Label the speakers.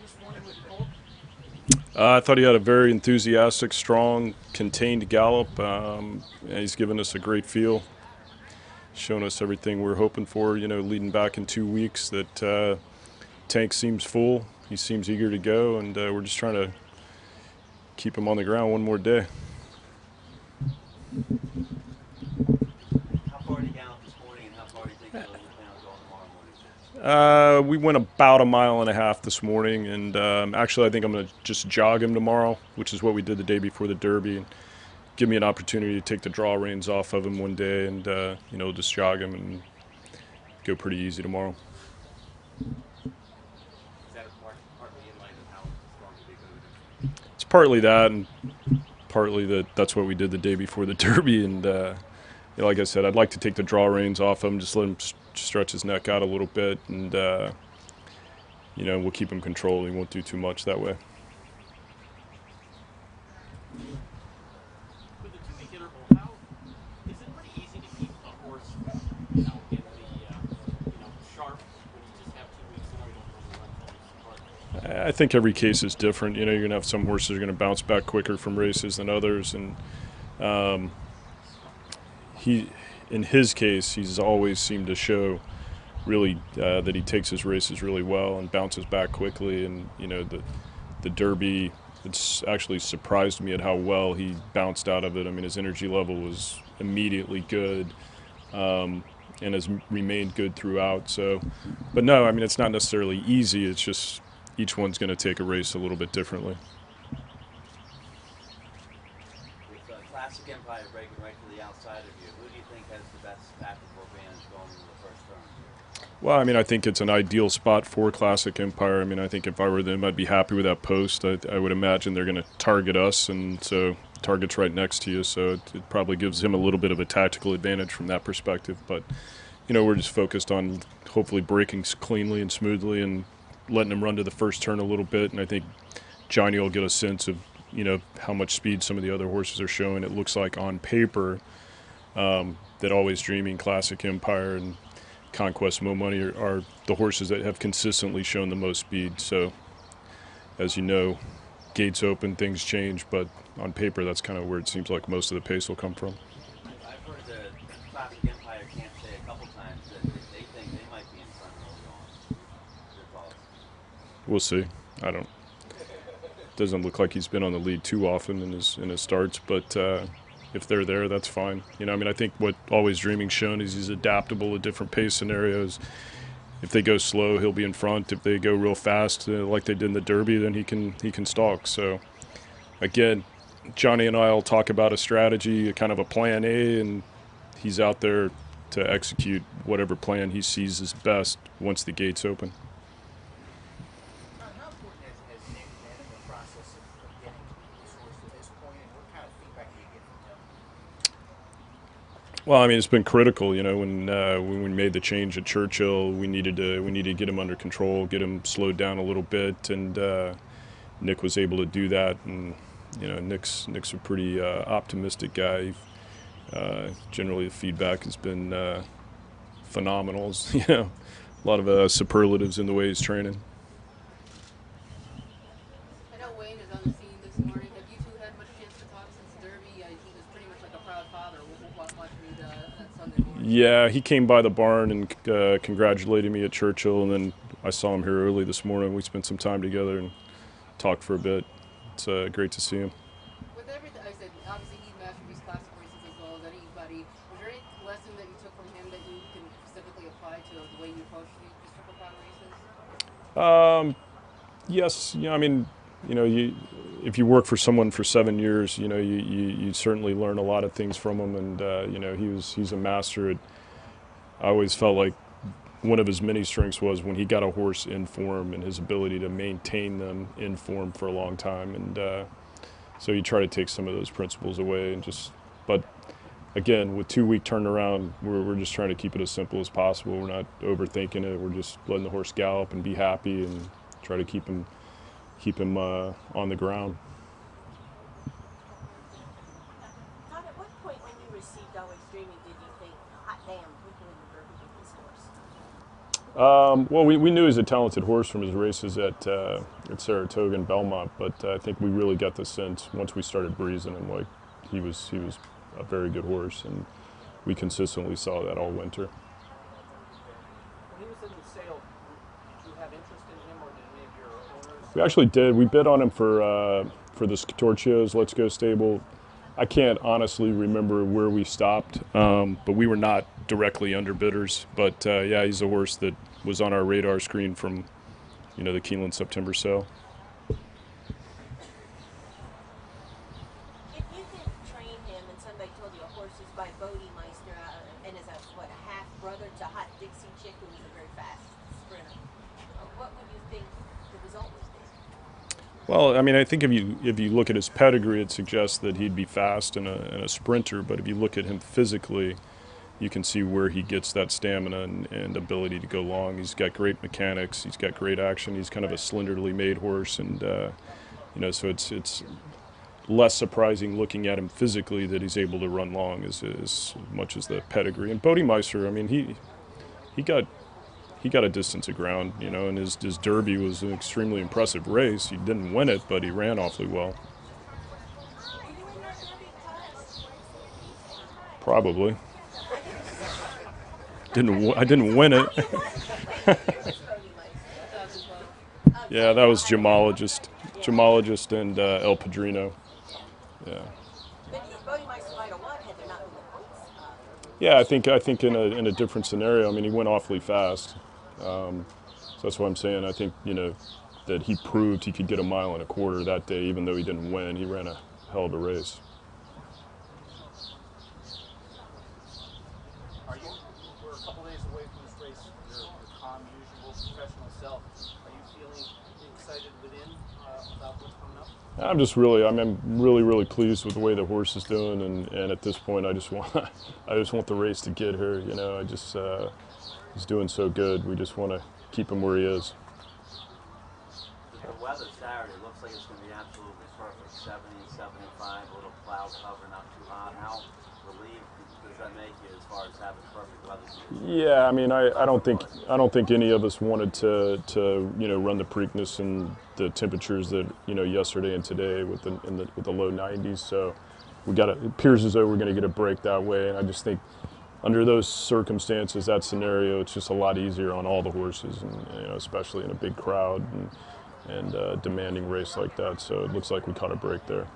Speaker 1: this morning with Cole?
Speaker 2: I thought he had a very enthusiastic, strong, contained gallop. And he's given us a great feel, shown us everything we're hoping for. Leading back in 2 weeks, that tank seems full. He seems eager to go, and we're just trying to keep him on the ground one more day.
Speaker 1: How far did he gallop this morning, and how far do you think he'll plan on going tomorrow morning?
Speaker 2: We went about a mile and a half this morning, and actually I think I'm going to just jog him tomorrow, which is what we did the day before the Derby, and give me an opportunity to take the draw reins off of him one day and, just jog him and go pretty easy tomorrow.
Speaker 1: Is that partly in light of how strong the big mood is?
Speaker 2: It's partly that, and partly that's what we did the day before the Derby, and like I said, I'd like to take the draw reins off him, just let him stretch his neck out a little bit, and we'll keep him controlled. He won't do too much that way.
Speaker 3: With the 2 week interval, how is it pretty easy to keep a horse, in the sharp when you just have 2 weeks and you don't really run fully apart?
Speaker 2: I think every case is different. You're going to have some horses that are going to bounce back quicker from races than others, and in his case, he's always seemed to show really that he takes his races really well and bounces back quickly. And the Derby, it's actually surprised me at how well he bounced out of it. I mean, his energy level was immediately good, and has remained good throughout. So, but no, I mean, it's not necessarily easy. It's just each one's going to take a race a little bit differently.
Speaker 1: With Classic Empire breaking right to the outside of you, who do you think has the best tactical advantage going into the first turn?
Speaker 2: Well, I mean, I think it's an ideal spot for Classic Empire. I mean, I think if I were them, I'd be happy with that post. I would imagine they're going to target us, and so target's right next to you, so it probably gives him a little bit of a tactical advantage from that perspective. But, we're just focused on hopefully breaking cleanly and smoothly and letting him run to the first turn a little bit. And I think Johnny will get a sense of, how much speed some of the other horses are showing. It looks like on paper that Always Dreaming, Classic Empire, and Conquest Mo Money are the horses that have consistently shown the most speed. So, as you know, gates open, things change, but on paper that's kind of where it seems like most of the pace will come from.
Speaker 1: I've heard the Classic Empire camp say a couple times that they think they might be in front early on. Your thoughts?
Speaker 2: We'll see. I don't. Doesn't look like he's been on the lead too often in his starts, but if they're there, that's fine. I think what Always Dreaming's shown is he's adaptable to different pace scenarios. If they go slow, he'll be in front. If they go real fast, like they did in the Derby, then he can stalk. So, again, Johnny and I will talk about a strategy, a kind of a plan A, and he's out there to execute whatever plan he sees as best once the gates open.
Speaker 4: How important has Nick been in the process of getting this horse to this point, and what kind of feedback do you get from him?
Speaker 2: Well, I mean, it's been critical. When we made the change at Churchill, we needed to get him under control, get him slowed down a little bit, and Nick was able to do that. And Nick's a pretty optimistic guy. Generally, the feedback has been phenomenal. A lot of superlatives in the way he's training.
Speaker 5: I know Wayne is on the scene this morning. Have you two had much chance to talk since the Derby? He was pretty much like a proud father watching you that Sunday morning.
Speaker 2: Yeah, he came by the barn and congratulated me at Churchill, and then I saw him here early this morning. We spent some time together and talked for a bit. It's great to see him.
Speaker 5: With everything, I said, obviously he's mastered these classic races as well as anybody. Was there any lesson that you took from him that you can specifically apply to the way you approach these Triple Crown races?
Speaker 2: Yes, I mean, if you work for someone for 7 years, you certainly learn a lot of things from him, and he's a master at. I always felt like one of his many strengths was when he got a horse in form and his ability to maintain them in form for a long time, and so you try to take some of those principles away and but again, with 2 week turnaround, we're just trying to keep it as simple as possible. We're not overthinking it. We're just letting the horse gallop and be happy and try to keep him on the ground.
Speaker 6: Todd, at what point when you received Always Dreaming did you think, hot damn, we can win the Derby with this
Speaker 2: Well, we knew he was a talented horse from his races at Saratoga and Belmont, but I think we really got the sense once we started breezing him, like he was a very good horse, and we consistently saw that all winter.
Speaker 3: When he was in the sale, did you have interest in him, or did any of your owners?
Speaker 2: We actually did. We bid on him for the Scatorchio's Let's Go stable. I can't honestly remember where we stopped, but we were not directly underbidders. But yeah, he's a horse that was on our radar screen from, the Keeneland September sale.
Speaker 6: If you could train him and somebody told you a horse is by Bodemeister and is a half brother to Hot Dixie Chick, who was a very fast sprinter, what would you think the result would be?
Speaker 2: Well, I mean, I think if you look at his pedigree, it suggests that he'd be fast and a sprinter. But if you look at him physically, you can see where he gets that stamina and ability to go long. He's got great mechanics. He's got great action. He's kind of a slenderly made horse, and so it's less surprising looking at him physically that he's able to run long as much as the pedigree. And Bodemeister, I mean, he got a distance of ground, and his Derby was an extremely impressive race. He didn't win it, but he ran awfully well. Probably. I didn't win it. Yeah, that was Gemologist and El Padrino. Yeah. Yeah, I think in a different scenario. I mean, he went awfully fast. So that's what I'm saying. I think that he proved he could get 1.25 miles that day, even though he didn't win. He ran a hell of a race.
Speaker 3: We're a couple days away from this race. Your calm, usual professional self. Are you feeling excited within about what's coming up?
Speaker 2: I'm really pleased with the way the horse is doing, and at this point, I just want the race to get here. He's doing so good. We just want to keep him where he is.
Speaker 1: The weather Saturday looks like it's going to be absolutely perfect. 70, 75, a little cloud cover, not too hot. How relieved does that make you as far as having perfect weather?
Speaker 2: Yeah, I mean, I don't think any of us wanted to run the Preakness in the temperatures that yesterday and today with the low 90s. So it appears as though we're going to get a break that way, and I just think under those circumstances, that scenario, it's just a lot easier on all the horses, and especially in a big crowd and demanding race like that. So it looks like we caught a break there.